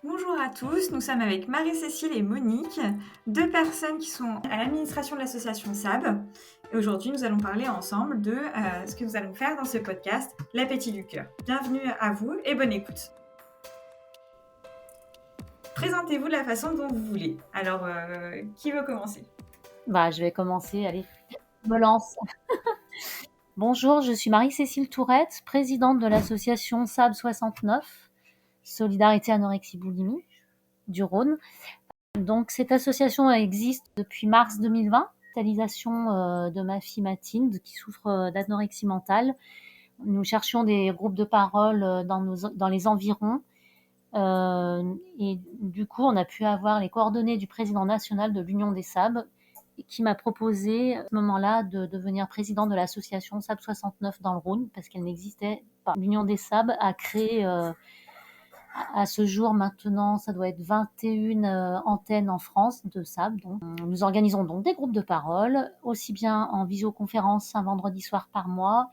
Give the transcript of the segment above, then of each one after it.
Bonjour à tous, nous sommes avec Marie-Cécile et Monique, deux personnes qui sont à l'administration de l'association SAB. Et aujourd'hui, nous allons parler ensemble de ce que nous allons faire dans ce podcast, l'appétit du cœur. Bienvenue à vous et bonne écoute. Présentez-vous de la façon dont vous voulez. Alors, qui veut commencer? Je vais commencer, allez, je me lance. Bonjour, je suis Marie-Cécile Tourette, présidente de l'association SAB 69, Solidarité Anorexie Boulimie du Rhône. Donc cette association existe depuis mars 2020, hospitalisation de ma fille Mathilde qui souffre d'anorexie mentale. Nous cherchions des groupes de parole dans les environs. Et du coup, on a pu avoir les coordonnées du président national de l'Union des SAB qui m'a proposé à ce moment-là de devenir président de l'association SAB 69 dans le Rhône parce qu'elle n'existait pas. L'Union des SAB a créé à ce jour maintenant, ça doit être 21 antennes en France de SAB. Donc, nous organisons donc des groupes de parole, aussi bien en visioconférence un vendredi soir par mois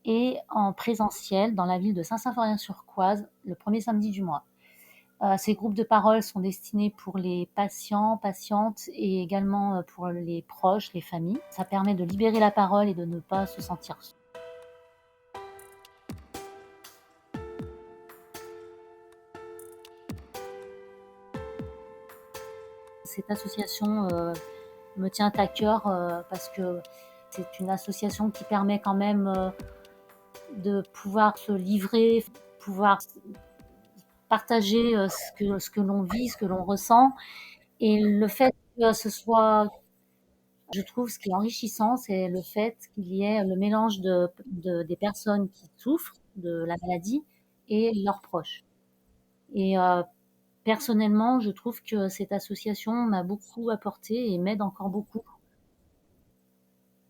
et en présentiel dans la ville de Saint-Symphorien-sur-Coise le premier samedi du mois. Ces groupes de parole sont destinés pour les patients, patientes et également pour les proches, les familles. Ça permet de libérer la parole et de ne pas se sentir seul. Cette association me tient à cœur parce que c'est une association qui permet quand même de pouvoir se livrer, pouvoir partager ce que l'on vit, ce que l'on ressent. Et le fait que ce soit, je trouve, ce qui est enrichissant, c'est le fait qu'il y ait le mélange des personnes qui souffrent de la maladie et leurs proches. Et personnellement, je trouve que cette association m'a beaucoup apporté et m'aide encore beaucoup.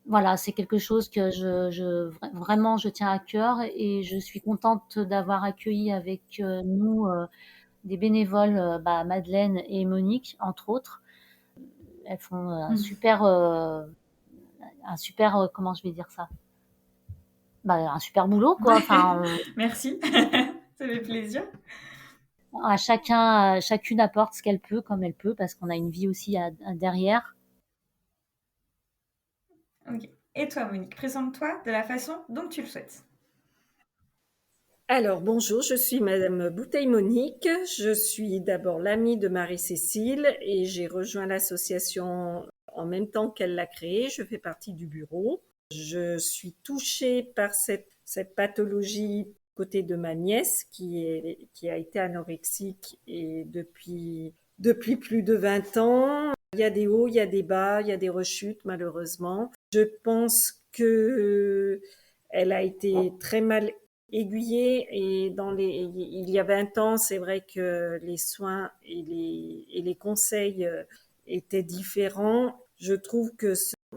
Voilà, c'est quelque chose que vraiment je tiens à cœur et je suis contente d'avoir accueilli avec nous des bénévoles, Madeleine et Monique, entre autres. Elles font comment je vais dire ça? Un super boulot, quoi. Enfin, Merci, ça fait plaisir. chacune apporte ce qu'elle peut, comme elle peut, parce qu'on a une vie aussi derrière. Ok. Et toi, Monique, présente-toi de la façon dont tu le souhaites. Alors, bonjour, je suis Madame Bouteille-Monique. Je suis d'abord l'amie de Marie-Cécile et j'ai rejoint l'association en même temps qu'elle l'a créée. Je fais partie du bureau. Je suis touchée par cette pathologie côté de ma nièce qui a été anorexique et depuis plus de 20 ans. Il y a des hauts, il y a des bas, il y a des rechutes malheureusement. Je pense que elle a été très mal aiguillée et il y a 20 ans, c'est vrai que les soins et les conseils étaient différents. Je trouve que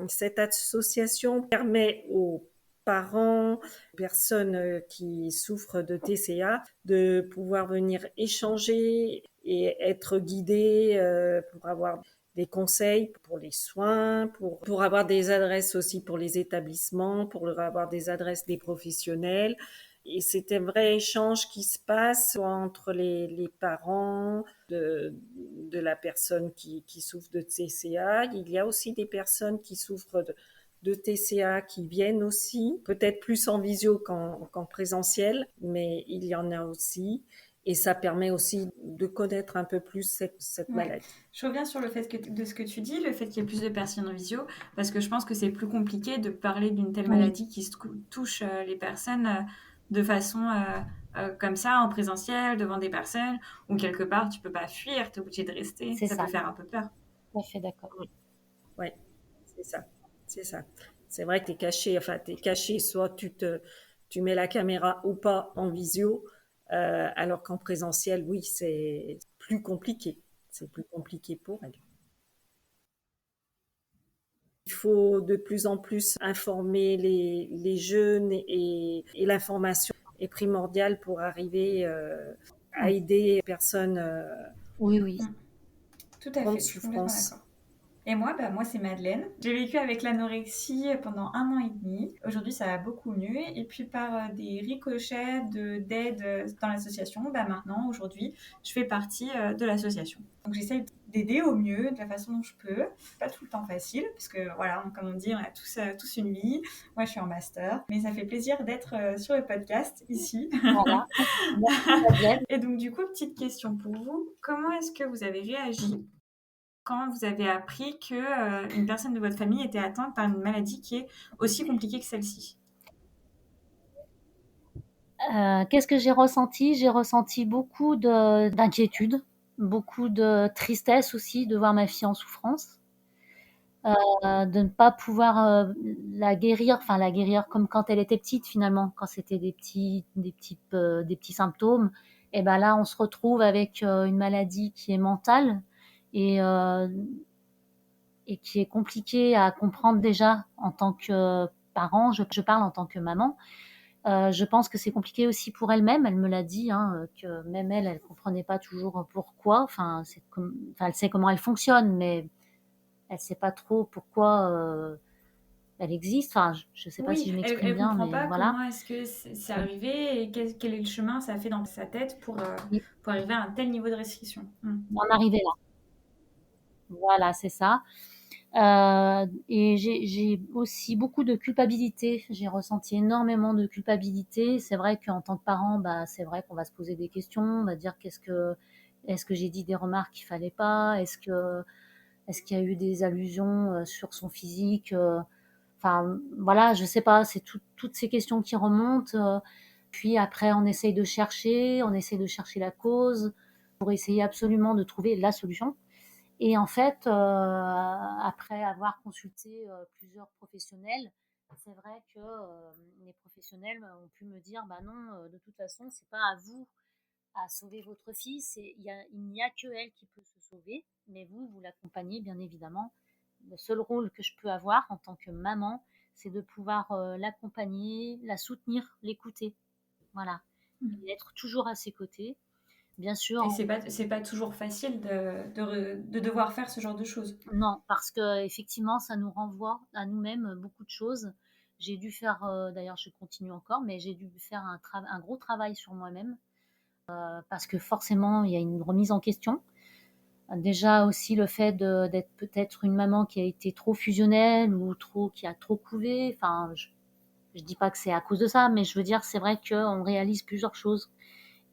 cette association permet aux parents, personnes qui souffrent de TCA, de pouvoir venir échanger et être guidés pour avoir des conseils pour les soins, pour avoir des adresses aussi pour les établissements, pour avoir des adresses des professionnels. Et c'est un vrai échange qui se passe entre les parents de la personne qui souffre de TCA. Il y a aussi des personnes qui souffrent de TCA qui viennent aussi, peut-être plus en visio qu'en présentiel, mais il y en a aussi. Et ça permet aussi de connaître un peu plus cette maladie. Je reviens sur le fait de ce que tu dis, le fait qu'il y ait plus de personnes en visio, parce que je pense que c'est plus compliqué de parler d'une telle Oui, maladie qui touche les personnes de façon comme ça, en présentiel, devant des personnes, où quelque part tu peux pas fuir, tu es obligé de rester. c'est Ça peut ça. faire un peu peur. Tout à fait d'accord. Ouais, c'est ça. C'est ça. C'est vrai que t'es caché, soit tu mets la caméra ou pas en visio, alors qu'en présentiel, oui, c'est plus compliqué. C'est plus compliqué pour elle. Il faut de plus en plus informer les jeunes et l'information est primordiale pour arriver à Oui, aider les personnes oui, oui. Mm. Tout en à grande fait, je suis complètement souffrance. d'accord. Et moi, c'est Madeleine. J'ai vécu avec l'anorexie pendant 1 an et demi. Aujourd'hui, ça va beaucoup mieux. Et puis, par des ricochets d'aide dans l'association, maintenant, aujourd'hui, je fais partie de l'association. Donc, j'essaye d'aider au mieux, de la façon dont je peux. Pas tout le temps facile, parce que, voilà, comme on dit, on a tous une vie. Moi, je suis en master. Mais ça fait plaisir d'être sur le podcast, ici. Voilà. Merci Madeleine. Et donc, du coup, petite question pour vous. Comment est-ce que vous avez réagi quand vous avez appris que une personne de votre famille était atteinte par une maladie qui est aussi compliquée que celle-ci? Qu'est-ce que j'ai ressenti? J'ai ressenti beaucoup d'inquiétude, beaucoup de tristesse aussi de voir ma fille en souffrance, de ne pas pouvoir la guérir comme quand elle était petite finalement, quand c'était des petits symptômes. Et ben là, on se retrouve avec une maladie qui est mentale et, euh, et qui est compliquée à comprendre déjà en tant que parent. Je parle en tant que maman. Je pense que c'est compliqué aussi pour elle-même. Elle me l'a dit, hein, que même elle comprenait pas toujours pourquoi. Enfin, elle sait comment elle fonctionne, mais elle sait pas trop pourquoi elle existe. Enfin, je sais pas si Oui, je elle, m'exprime elle bien, comprend mais pas voilà. comment est-ce que c'est arrivé et quel est le chemin ça a fait dans sa tête pour arriver à un tel niveau de restriction. On en arrivait là. Voilà, c'est ça. Et j'ai aussi beaucoup de culpabilité. J'ai ressenti énormément de culpabilité. C'est vrai qu'en tant que parent, bah, c'est vrai qu'on va se poser des questions. On va dire est-ce que j'ai dit des remarques qu'il fallait pas? Est-ce qu'il y a eu des allusions sur son physique? Enfin, voilà, je sais pas. C'est toutes ces questions qui remontent. Puis après, on essaye de chercher la cause pour essayer absolument de trouver la solution. Et en fait, après avoir consulté plusieurs professionnels, c'est vrai que les professionnels ont pu me dire, bah non, de toute façon, c'est pas à vous à sauver votre fille, il n'y a que elle qui peut se sauver, mais vous l'accompagnez bien évidemment. Le seul rôle que je peux avoir en tant que maman, c'est de pouvoir l'accompagner, la soutenir, l'écouter, voilà, et être toujours à ses côtés. Bien sûr, Et c'est pas toujours facile de devoir faire ce genre de choses. non, parce que effectivement, ça nous renvoie à nous-mêmes beaucoup de choses. J'ai dû faire, d'ailleurs, je continue encore, mais j'ai dû faire un gros travail sur moi-même parce que forcément, il y a une remise en question. Déjà aussi le fait d'être peut-être une maman qui a été trop fusionnelle ou qui a trop couvé. Enfin, je dis pas que c'est à cause de ça, mais je veux dire, c'est vrai qu'on réalise plusieurs choses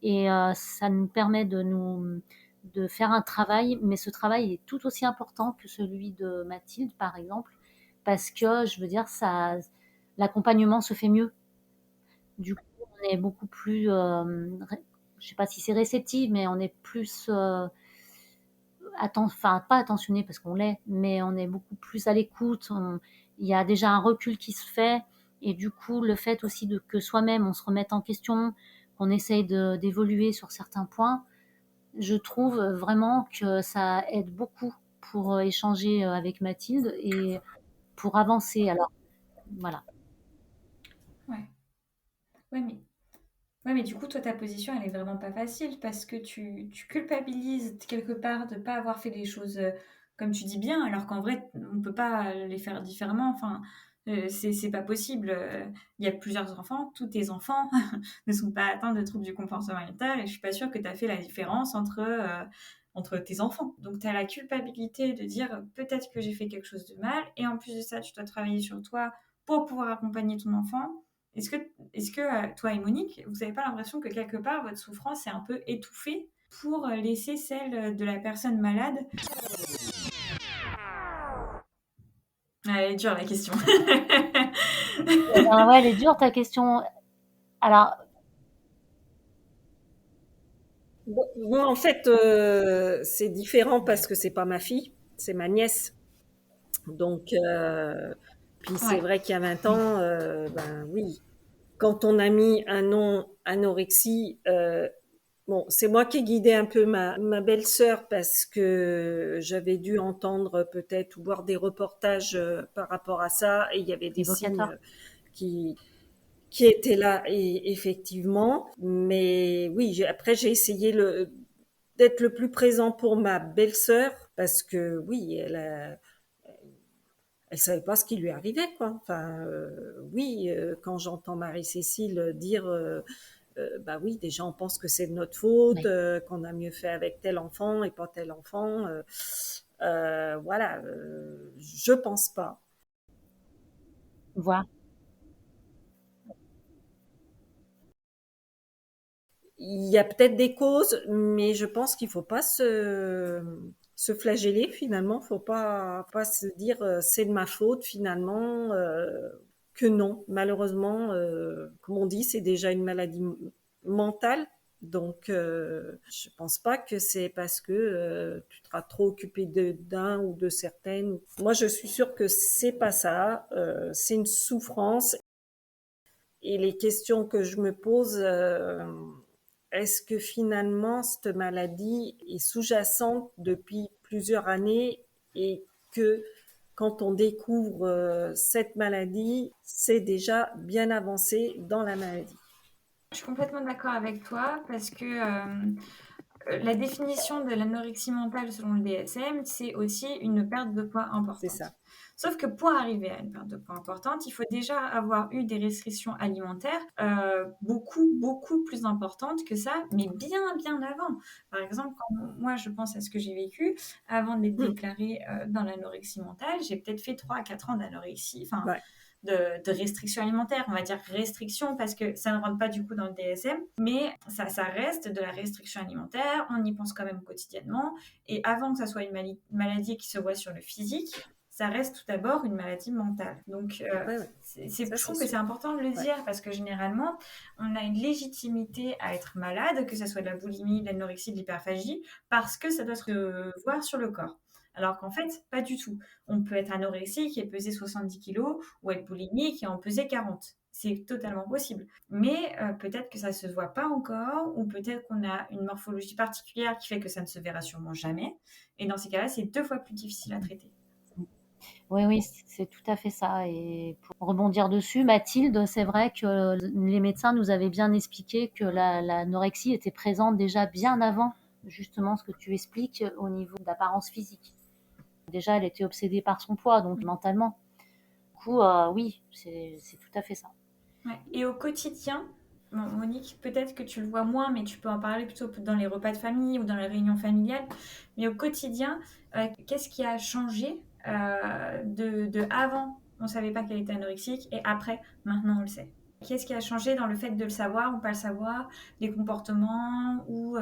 et ça nous permet de faire un travail, mais ce travail est tout aussi important que celui de Mathilde, par exemple, parce que je veux dire, l'accompagnement se fait mieux. Du coup, on est beaucoup plus, je sais pas si c'est réceptif, mais on est plus, enfin pas attentionné parce qu'on l'est, mais on est beaucoup plus à l'écoute. Il y a déjà un recul qui se fait, et du coup, le fait aussi que soi-même on se remette en question, qu'on essaye d'évoluer sur certains points, je trouve vraiment que ça aide beaucoup pour échanger avec Mathilde et pour avancer. Alors, voilà. Ouais. Ouais, mais du coup, toi, ta position, elle est vraiment pas facile parce que tu culpabilises quelque part de pas avoir fait les choses comme tu dis bien, alors qu'en vrai, on peut pas les faire différemment. Enfin, c'est pas possible. Il y a plusieurs enfants, tous tes enfants ne sont pas atteints de troubles du comportement alimentaire et je suis pas sûre que tu as fait la différence entre tes enfants. Donc, tu as la culpabilité de dire peut-être que j'ai fait quelque chose de mal et en plus de ça, tu dois travailler sur toi pour pouvoir accompagner ton enfant. Est-ce que, toi et Monique, vous n'avez pas l'impression que quelque part votre souffrance est un peu étouffée pour laisser celle de la personne malade? Elle est dure la question. Ouais, elle est dure ta question. Alors, Bon, en fait, c'est différent parce que c'est pas ma fille, c'est ma nièce. Donc, puis c'est Ouais. vrai qu'il y a 20 ans, ben oui, quand on a mis un nom anorexie, bon, c'est moi qui ai guidé un peu ma belle-sœur parce que j'avais dû entendre peut-être ou voir des reportages par rapport à ça et il y avait des signes évocateur. qui, qui étaient là et effectivement. Mais oui, après j'ai essayé d'être le plus présent pour ma belle-sœur parce que oui, elle savait pas ce qui lui arrivait, quoi. Enfin, oui, quand j'entends Marie-Cécile dire, bah oui, déjà on pense que c'est de notre faute, Oui. qu'on a mieux fait avec tel enfant et pas tel enfant. Voilà, je pense pas. Voir. Il y a peut-être des causes, mais je pense qu'il faut pas se flageller finalement. Faut pas se dire c'est de ma faute finalement. Que non, malheureusement, comme on dit, c'est déjà une maladie mentale. Donc, je pense pas que c'est parce que tu te seras trop occupé d'un ou de certaines. Moi, je suis sûre que c'est pas ça. C'est une souffrance. Et les questions que je me pose, est-ce que finalement cette maladie est sous-jacente depuis plusieurs années et que quand on découvre cette maladie, c'est déjà bien avancé dans la maladie. Je suis complètement d'accord avec toi parce que la définition de l'anorexie mentale selon le DSM, c'est aussi une perte de poids C'est importante. ça. Sauf que pour arriver à une perte de poids importante, il faut déjà avoir eu des restrictions alimentaires beaucoup, beaucoup plus importantes que ça, mais bien, bien avant. Par exemple, quand moi je pense à ce que j'ai vécu, avant d'être Mmh. déclarée dans l'anorexie mentale, j'ai peut-être fait 3 à 4 ans d'anorexie, enfin Ouais. de restrictions alimentaires, on va dire restriction parce que ça ne rentre pas du coup dans le DSM, mais ça reste de la restriction alimentaire, on y pense quand même quotidiennement, et avant que ça soit une maladie qui se voit sur le physique, ça reste tout d'abord une maladie mentale. Donc, Ouais, ouais. Ça, je c'est trouve que c'est sûr. important de le Ouais. dire parce que généralement, on a une légitimité à être malade, que ce soit de la boulimie, de l'anorexie, de l'hyperphagie, parce que ça doit se voir sur le corps. Alors qu'en fait, pas du tout. On peut être anorexique et peser 70 kilos ou être boulimique et en peser 40. C'est totalement possible. Mais peut-être que ça ne se voit pas encore ou peut-être qu'on a une morphologie particulière qui fait que ça ne se verra sûrement jamais. Et dans ces cas-là, c'est 2 fois plus difficile à traiter. Oui, oui, c'est tout à fait ça. Et pour rebondir dessus, Mathilde, c'est vrai que les médecins nous avaient bien expliqué que l'anorexie était présente déjà bien avant, justement, ce que tu expliques au niveau d'apparence physique. Déjà, elle était obsédée par son poids, donc mentalement. Du coup, oui, c'est tout à fait ça. Ouais. Et au quotidien, bon, Monique, peut-être que tu le vois moins, mais tu peux en parler plutôt dans les repas de famille ou dans les réunions familiales. Mais au quotidien, qu'est-ce qui a changé de avant, on ne savait pas qu'elle était anorexique, et après, maintenant on le sait. Qu'est-ce qui a changé dans le fait de le savoir ou pas le savoir, les comportements ou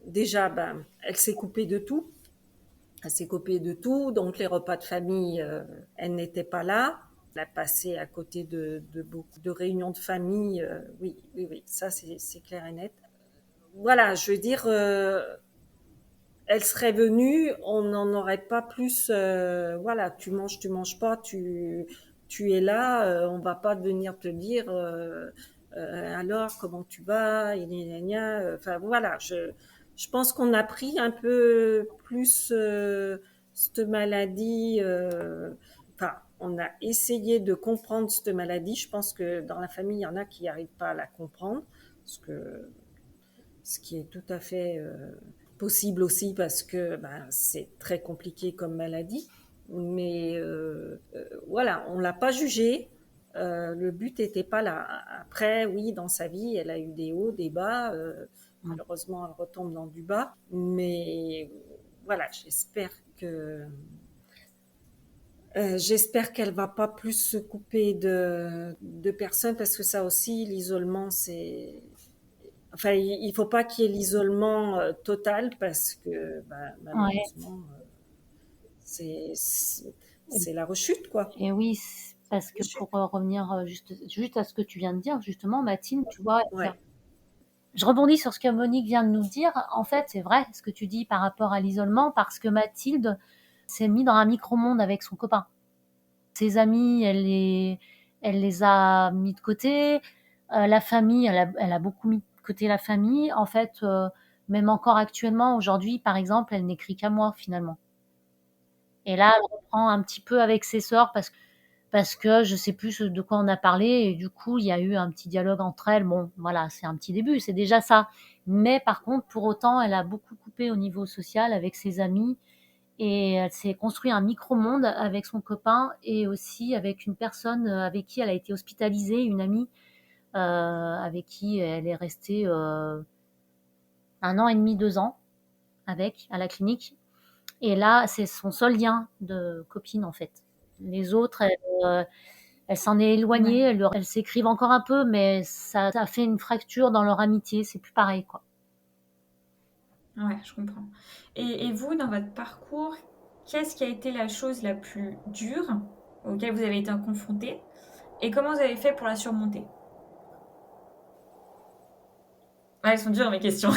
Déjà, ben, elle s'est coupée de tout. Elle s'est coupée de tout. Donc, les repas de famille, elle n'était pas là. Elle a passé à côté de beaucoup de réunions de famille. Oui, oui, oui, ça, c'est clair et net. Voilà, je veux dire, elle serait venue, on n'en aurait pas plus. Voilà, tu manges pas, tu es là, on va pas venir te dire alors comment tu vas, et gna, gna, gna. Enfin voilà, je pense qu'on a pris un peu plus cette maladie. Enfin, on a essayé de comprendre cette maladie. Je pense que dans la famille, il y en a qui n'arrivent pas à la comprendre, ce qui est tout à fait possible aussi parce que ben, c'est très compliqué comme maladie. Mais voilà, on l'a pas jugé. Le but n'était pas là. Après, oui, dans sa vie, elle a eu des hauts, des bas. Malheureusement, elle retombe dans du bas. Mais voilà, j'espère qu'elle va pas plus se couper de personnes parce que ça aussi, l'isolement, c'est enfin, il faut pas qu'il y ait l'isolement total parce que bah, Ouais. malheureusement, c'est c'est la rechute, quoi. Et oui, parce que Rechute. pour revenir juste à ce que tu viens de dire, justement, Mathilde, tu vois, Ouais, je rebondis sur ce que Monique vient de nous dire. En fait, c'est vrai ce que tu dis par rapport à l'isolement, parce que Mathilde s'est mise dans un micro-monde avec son copain. Ses amis, elle les a mis de côté. La famille, elle a beaucoup mis de côté la famille. En fait, même encore actuellement, aujourd'hui, par exemple, elle n'écrit qu'à moi, finalement. Et là, elle reprend un petit peu avec ses sœurs parce que je sais plus de quoi on a parlé et du coup, il y a eu un petit dialogue entre elles. Bon, voilà, c'est un petit début, c'est déjà ça. Mais par contre, pour autant, elle a beaucoup coupé au niveau social avec ses amis Et elle s'est construit un micro-monde avec son copain et aussi avec une personne avec qui elle a été hospitalisée, une amie avec qui elle est restée 1 an et demi, 2 ans à la clinique. Et là, c'est son seul lien de copine en fait. Les autres, elle s'en est éloignée, Ouais. elles s'écrivent encore un peu, mais ça a fait une fracture dans leur amitié, c'est plus pareil quoi. Ouais, je comprends. Et vous, dans votre parcours, qu'est-ce qui a été la chose la plus dure auquel vous avez été confronté et comment vous avez fait pour la surmonter? Ouais, elles sont dures mes questions.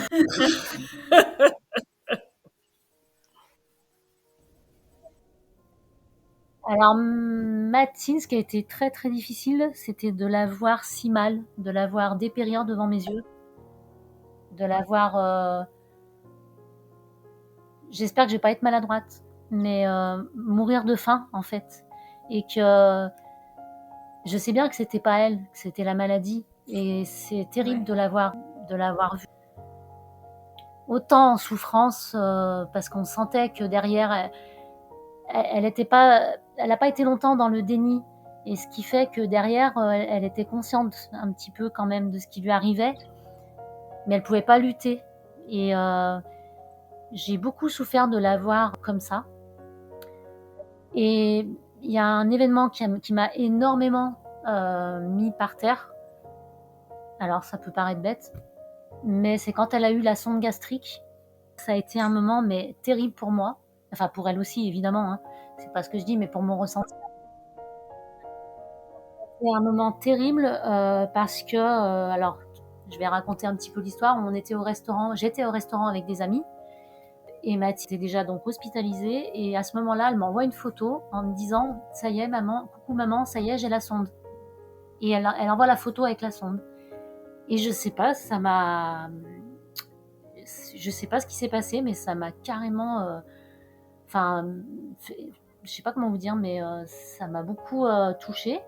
Alors Mathilde, ce qui a été très très difficile, c'était de la voir si mal, de la voir dépérir devant mes yeux, de la voir. J'espère que je vais pas être maladroite, mais mourir de faim en fait, et que je sais bien que c'était pas elle, que c'était la maladie, et c'est terrible Ouais. de l'avoir vue autant en souffrance parce qu'on sentait que derrière elle était pas, elle n'a pas été longtemps dans le déni, et ce qui fait que derrière elle était consciente un petit peu quand même de ce qui lui arrivait, mais elle pouvait pas lutter. Et j'ai beaucoup souffert de la voir comme ça. Et il y a un événement qui m'a énormément mis par terre. Alors ça peut paraître bête, mais c'est quand elle a eu la sonde gastrique. Ça a été un moment mais terrible pour moi, enfin pour elle aussi évidemment, hein. C'est pas ce que je dis, mais pour mon ressenti. C'est un moment terrible parce que, alors je vais raconter un petit peu l'histoire. J'étais au restaurant avec des amis et Mathilde était déjà donc hospitalisée, et à ce moment-là, elle m'envoie une photo en me disant: ça y est maman, coucou maman, ça y est, j'ai la sonde. Et elle envoie la photo avec la sonde. Et je sais pas, je sais pas ce qui s'est passé, mais ça m'a carrément, enfin, je sais pas comment vous dire, mais ça m'a beaucoup touchée.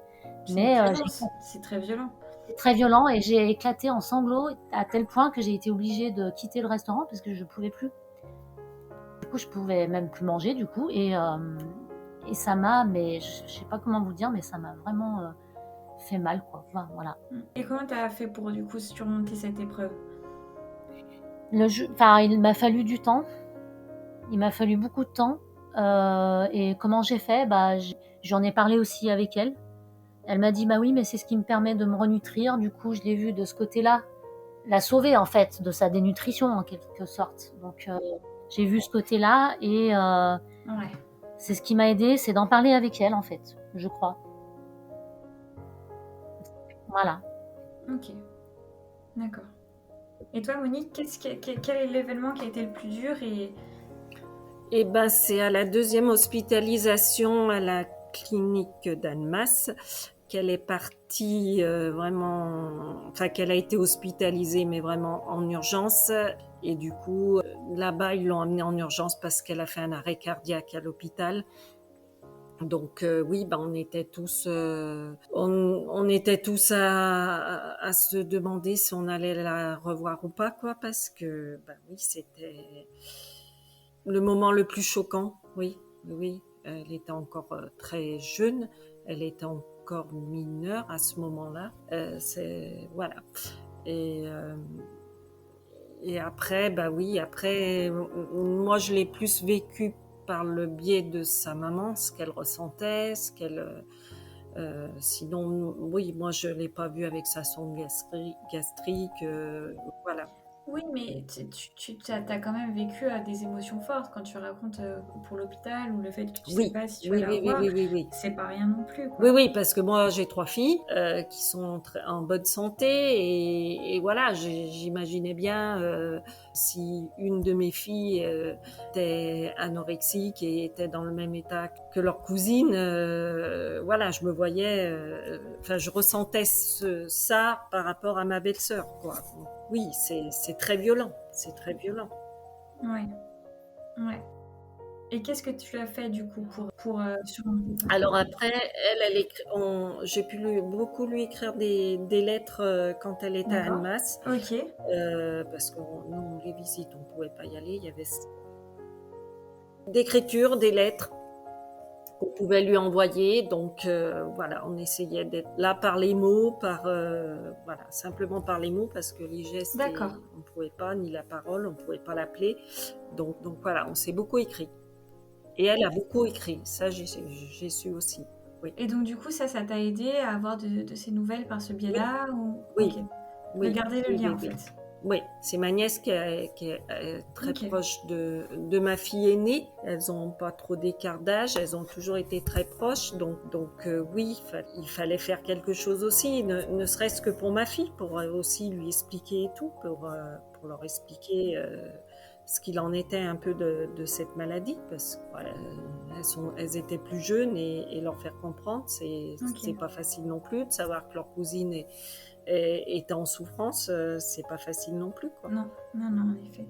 C'est une Mais violence, c'est très violent. c'est très violent, et j'ai éclaté en sanglots à tel point que j'ai été obligée de quitter le restaurant parce que je pouvais plus. Du coup, je pouvais même plus manger du coup, et ça m'a, mais je sais pas comment vous dire, mais ça m'a vraiment fait mal quoi. Enfin, voilà. Et comment tu as fait pour du coup surmonter cette épreuve? Enfin, il m'a fallu du temps. Il m'a fallu beaucoup de temps. Et comment j'ai fait? Bah, j'en ai parlé aussi avec elle. Elle m'a dit: bah oui, mais c'est ce qui me permet de me renutrir. Du coup, je l'ai vue de ce côté-là, la sauver en fait de sa dénutrition en quelque sorte. Donc, j'ai vu ce côté-là, et Ouais, c'est ce qui m'a aidée, c'est d'en parler avec elle en fait, je crois. Voilà. ok, d'accord. Et toi, Monique, quel est l'événement qui a été le plus dur Et ben, c'est à la deuxième hospitalisation à la clinique d'Annemasse qu'elle est partie vraiment, enfin qu'elle a été hospitalisée, mais vraiment en urgence. Et du coup, là-bas, ils l'ont emmenée en urgence parce qu'elle a fait un arrêt cardiaque à l'hôpital. Donc oui, bah, on était tous, on était tous à se demander si on allait la revoir ou pas, quoi, parce que bah oui, c'était le moment le plus choquant. Oui, oui, elle était encore très jeune, elle était encore mineure à ce moment-là. C'est voilà. Et euh, et après, bah oui, après, moi je l'ai plus vécu par le biais de sa maman, ce qu'elle ressentait, ce qu'elle. Sinon, oui, moi je l'ai pas vu avec sa sonde gastrique, voilà. Oui, mais tu as quand même vécu des émotions fortes quand tu racontes pour l'hôpital ou le fait que tu sais Oui, pas si tu vas oui, la oui, oui, revoir, oui, oui, oui. c'est pas rien non plus, Oui, quoi. oui, parce que moi j'ai 3 filles qui sont en bonne santé, et voilà, j'imaginais bien si une de mes filles était anorexique et était dans le même état que leur cousine, voilà, je me voyais, enfin je ressentais ça par rapport à ma belle-sœur, quoi. Donc, oui, c'est très violent, c'est très violent. Ouais, ouais. Et qu'est-ce que tu as fait du coup pour surmonter ça? Alors après, j'ai pu beaucoup lui écrire des lettres quand elle était à D'accord. Annemasse, Ok. parce que nous, les visites, on pouvait pas y aller. Il y avait d'écriture, des lettres qu'on pouvait lui envoyer. Donc voilà, on essayait d'être là par les mots, voilà, simplement par les mots, parce que les gestes, D'accord. on ne pouvait pas, ni la parole, on ne pouvait pas l'appeler. Donc voilà, on s'est beaucoup écrit. Et elle a beaucoup écrit, ça j'ai su aussi. Oui, Et donc, du coup, ça t'a aidé à avoir de ces nouvelles par ce biais-là ou... oui, Ok. De oui, garder le oui, lien, oui, en oui. fait. Oui, c'est ma nièce qui est très Ok. proche de ma fille aînée. Elles n'ont pas trop d'écart d'âge, elles ont toujours été très proches. Donc oui, il fallait faire quelque chose aussi, ne serait-ce que pour ma fille, pour aussi lui expliquer et tout, pour leur expliquer ce qu'il en était un peu de cette maladie, parce que voilà, elles étaient plus jeunes et leur faire comprendre, Ok. c'est pas facile non plus de savoir que leur cousine est en souffrance, c'est pas facile non plus, quoi. Non, non, non, en effet.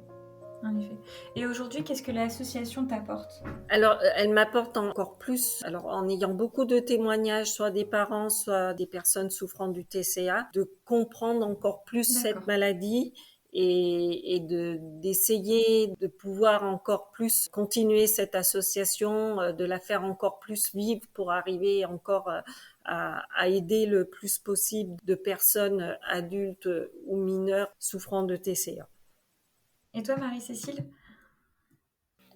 En effet. Et aujourd'hui, qu'est-ce que l'association t'apporte? Alors, elle m'apporte encore plus, alors en ayant beaucoup de témoignages, soit des parents, soit des personnes souffrant du TCA, de comprendre encore plus cette D'accord. maladie et d'essayer de pouvoir encore plus continuer cette association, de la faire encore plus vivre pour arriver encore à aider le plus possible de personnes adultes ou mineures souffrant de TCA. Et toi, Marie-Cécile?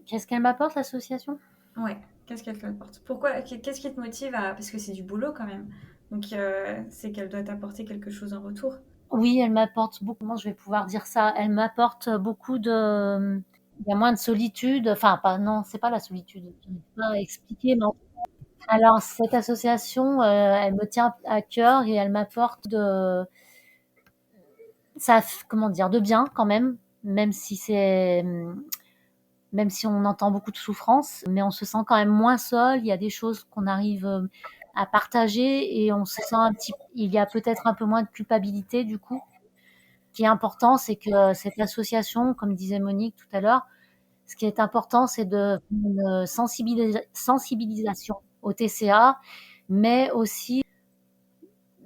Qu'est-ce qu'elle m'apporte, l'association? Ouais, qu'est-ce qu'elle t'apporte? Pourquoi? Qu'est-ce qui te motive à... Parce que c'est du boulot quand même. Donc, c'est qu'elle doit t'apporter quelque chose en retour. Oui, elle m'apporte beaucoup. Comment je vais pouvoir dire ça? Elle m'apporte beaucoup de. Il y a moins de solitude. Enfin, pas, non, c'est pas la solitude. Je ne peux pas expliquer, mais alors, cette association, elle me tient à cœur et elle m'apporte ça, comment dire, de bien quand même, même si c'est, même si on entend beaucoup de souffrance, mais on se sent quand même moins seul. Il y a des choses qu'on arrive à partager et on se sent il y a peut-être un peu moins de culpabilité du coup. Ce qui est important, c'est que cette association, comme disait Monique tout à l'heure, ce qui est important, c'est de une sensibilisation au TCA, mais aussi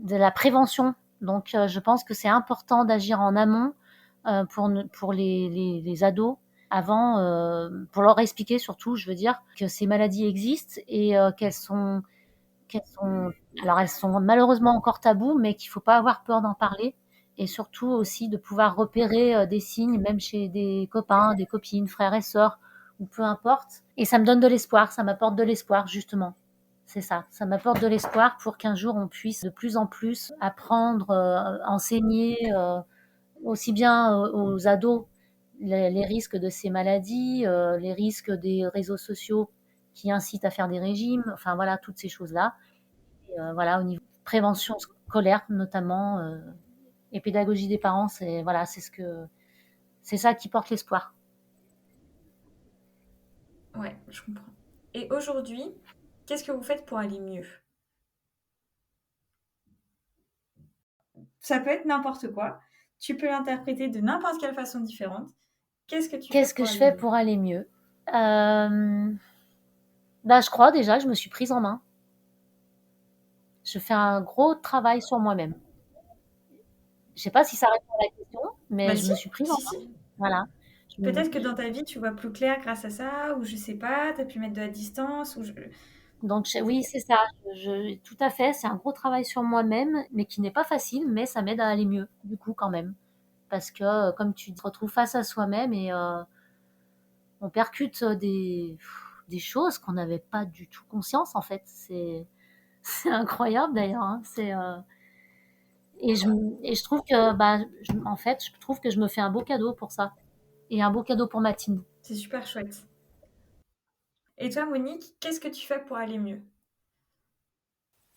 de la prévention. Donc, je pense que c'est important d'agir en amont pour les ados avant, pour leur expliquer surtout, je veux dire, que ces maladies existent et qu'elles sont, alors elles sont malheureusement encore tabous, mais qu'il ne faut pas avoir peur d'en parler. Et surtout aussi de pouvoir repérer des signes, même chez des copains, des copines, frères et sœurs, ou peu importe. Et ça me donne de l'espoir, ça m'apporte de l'espoir, justement. C'est ça, ça m'apporte de l'espoir pour qu'un jour on puisse de plus en plus apprendre, enseigner aussi bien aux ados les risques de ces maladies, les risques des réseaux sociaux qui incitent à faire des régimes, enfin voilà, toutes ces choses-là. Et, voilà, au niveau de prévention scolaire notamment, et pédagogie des parents, c'est voilà, c'est ça qui porte l'espoir. Ouais, je comprends. Et aujourd'hui, qu'est-ce que vous faites pour aller mieux? Ça peut être n'importe quoi. Tu peux l'interpréter de n'importe quelle façon différente. Qu'est-ce que tu fais Qu'est-ce que pour je aller fais mieux? pour aller mieux? Bah, je crois déjà que je me suis prise en main. Je fais un gros travail sur moi-même. Je sais pas si ça répond à la question, mais Bah je si, me suis prise en si, main. si. Voilà. Je me- Peut-être que dans ta vie, tu vois plus clair grâce à ça, ou je sais pas, tu as pu mettre de la distance, Donc, oui, c'est ça. Tout à fait. C'est un gros travail sur moi-même, mais qui n'est pas facile, mais ça m'aide à aller mieux, du coup, quand même. Parce que, comme tu dis, on se retrouve face à soi-même et on percute des choses qu'on n'avait pas du tout conscience, en fait. C'est incroyable, d'ailleurs, hein. Et je trouve que, bah, en fait, je trouve que je me fais un beau cadeau pour ça. Et un beau cadeau pour Mathilde. c'est super chouette. Et toi, Monique, qu'est-ce que tu fais pour aller mieux?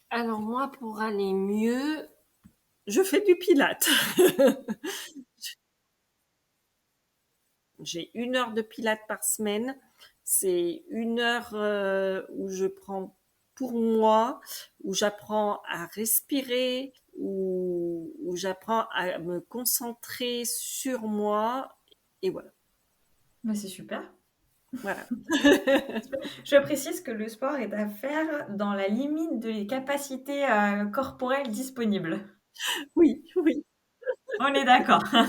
Alors moi, pour aller mieux, je fais du pilates. J'ai 1 heure de pilates par semaine. C'est 1 heure où je prends pour moi, où j'apprends à respirer, où j'apprends à me concentrer sur moi. Et voilà. Bah, c'est super. Voilà. Je précise que le sport est à faire dans la limite des capacités corporelles disponibles. Oui, oui. On est d'accord. On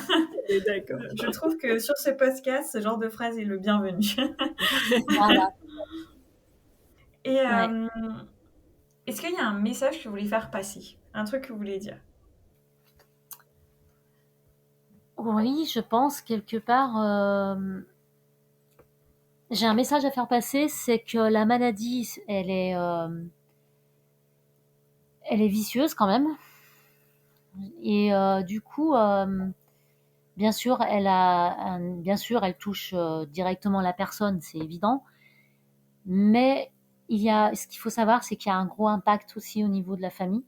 est d'accord. Je trouve que sur ce podcast, ce genre de phrase est le bienvenu. Voilà. Et Ouais. est-ce qu'il y a un message que vous voulez faire passer? Un truc que vous voulez dire? Oui, je pense quelque part, j'ai un message à faire passer, c'est que la maladie, elle est vicieuse quand même. Et du coup, bien sûr, bien sûr, elle touche directement la personne, c'est évident. Mais ce qu'il faut savoir, c'est qu'il y a un gros impact aussi au niveau de la famille.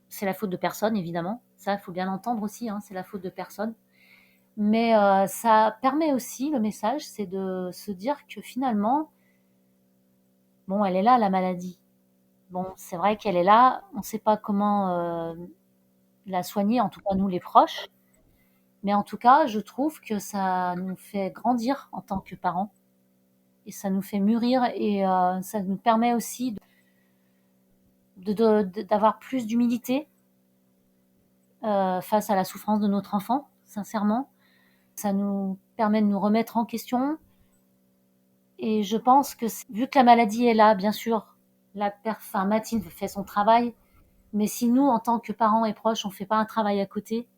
C'est la faute de personne, évidemment. Ça, il faut bien l'entendre aussi, hein, c'est la faute de personne. Mais ça permet aussi, le message, c'est de se dire que finalement, bon, elle est là, la maladie. Bon, c'est vrai qu'elle est là, on ne sait pas comment la soigner, en tout cas nous les proches. Mais en tout cas, je trouve que ça nous fait grandir en tant que parents et ça nous fait mûrir et ça nous permet aussi d'avoir plus d'humilité face à la souffrance de notre enfant, sincèrement. Ça nous permet de nous remettre en question et je pense que vu que la maladie est là, bien sûr, Mathilde fait son travail, mais si nous, en tant que parents et proches, on ne fait pas un travail à côté,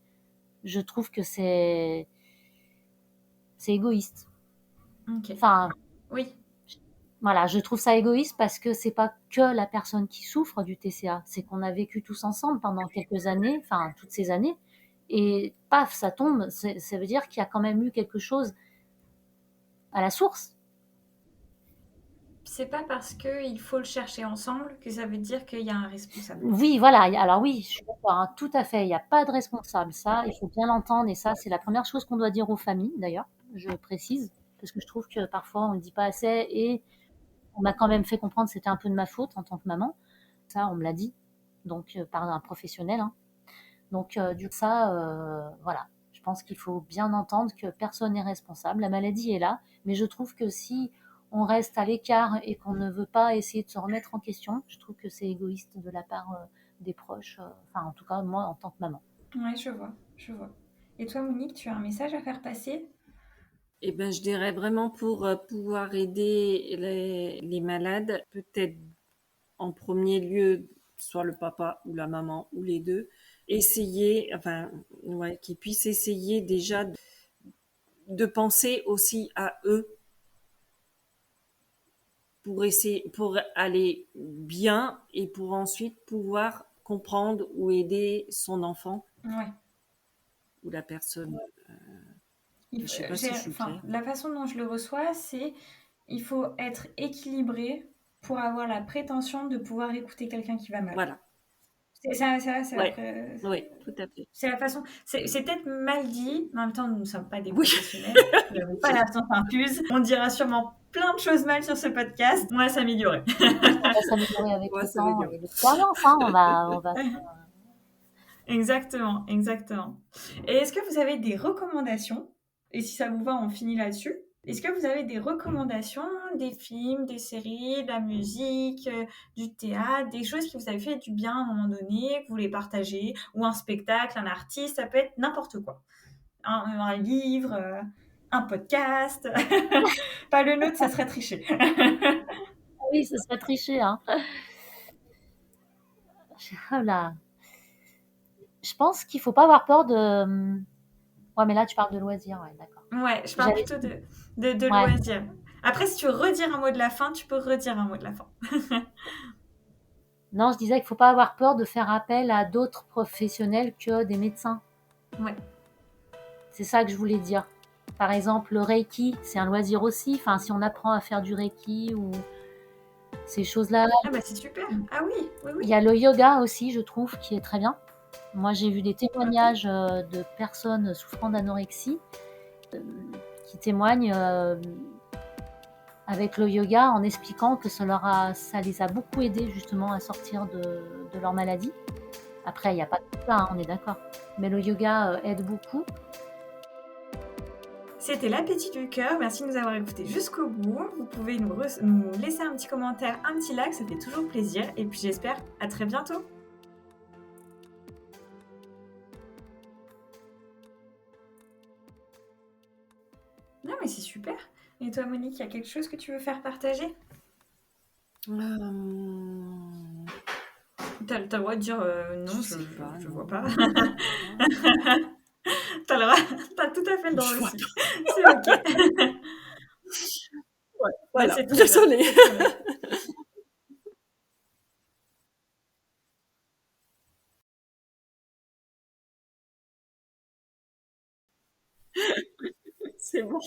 je trouve que c'est égoïste. Ok. Enfin, Oui. voilà, je trouve ça égoïste parce que c'est pas que la personne qui souffre du TCA, c'est qu'on a vécu tous ensemble pendant quelques années, enfin toutes ces années, et paf, ça tombe. Ça veut dire qu'il y a quand même eu quelque chose à la source. C'est pas parce qu'il faut le chercher ensemble que ça veut dire qu'il y a un responsable. Oui, voilà. Alors oui, je suis d'accord, hein, tout à fait. Il n'y a pas de responsable. Ça, il faut bien l'entendre. Et ça, c'est la première chose qu'on doit dire aux familles, d'ailleurs. Je précise, parce que je trouve que parfois on ne le dit pas assez. Et on m'a quand même fait comprendre que c'était un peu de ma faute en tant que maman. Ça, on me l'a dit, donc par un professionnel, hein. Donc du coup, ça, voilà. Je pense qu'il faut bien entendre que personne n'est responsable. La maladie est là, mais je trouve que si on reste à l'écart et qu'on ne veut pas essayer de se remettre en question, je trouve que c'est égoïste de la part des proches. Enfin, en tout cas, moi, en tant que maman. Ouais, je vois, je vois. Et toi, Monique, tu as un message à faire passer? Eh ben, je dirais vraiment pour pouvoir aider les malades, peut-être en premier lieu, soit le papa ou la maman ou les deux, essayer, enfin, ouais, qu'ils puissent essayer déjà de penser aussi à eux pour essayer, pour aller bien et pour ensuite pouvoir comprendre ou aider son enfant Ouais. ou la personne. Je sais pas si je suis Enfin, claire. la façon dont je le reçois, c'est il faut être équilibré pour avoir la prétention de pouvoir écouter quelqu'un qui va mal. Voilà. Ouais. Après, Oui, tout à fait. c'est la façon. C'est peut-être mal dit, mais en même temps, nous ne sommes pas des Oui. professionnels. Nous n'avons pas la science infuse. On dira sûrement plein de choses mal sur ce podcast. On va s'améliorer. On va s'améliorer avec Ouais, le ça veut temps dire. et l'expérience, hein. On va. Exactement, exactement. Et est-ce que vous avez des recommandations? Et si ça vous va, on finit là-dessus. Est-ce que vous avez des recommandations, des films, des séries, de la musique, du théâtre, des choses qui vous avaient fait du bien à un moment donné, que vous voulez partager, ou un spectacle, un artiste, ça peut être n'importe quoi. Un livre, un podcast. Pas le nôtre, ça serait tricher. Oui, ce serait tricher, hein. Oh là. Je pense qu'il faut pas avoir peur de. Ouais, mais là, tu parles de loisirs, ouais, d'accord. Ouais, je parle J'allais. plutôt de Ouais. loisirs. Après, si tu veux redire un mot de la fin, tu peux redire un mot de la fin. Non, je disais qu'il ne faut pas avoir peur de faire appel à d'autres professionnels que des médecins. Ouais. C'est ça que je voulais dire. Par exemple, le Reiki, c'est un loisir aussi. Enfin, si on apprend à faire du Reiki ou ces choses-là. Ah bah c'est super. Ah oui, oui, Il oui. y a le yoga aussi, je trouve, qui est très bien. Moi, j'ai vu des Ok. témoignages de personnes souffrant d'anorexie euh, qui témoignent avec le yoga en expliquant que ça les a beaucoup aidés justement à sortir de leur maladie. Après, il n'y a pas de tout ça, hein, on est d'accord. Mais le yoga aide beaucoup. C'était l'appétit du cœur. Merci de nous avoir écoutés jusqu'au bout. Vous pouvez nous laisser un petit commentaire, un petit like, ça fait toujours plaisir. Et puis j'espère à très bientôt. Non, mais c'est super. Et toi, Monique, il y a quelque chose que tu veux faire partager? Euh, T'as le droit de dire non, je sais pas, je vois non. pas. Je vois pas. T'as le droit, t'as tout à fait le droit Je vois aussi. C'est ok. pas. Ouais, Bah, voilà, c'est très bien. désolée. C'est très bien. C'est bon.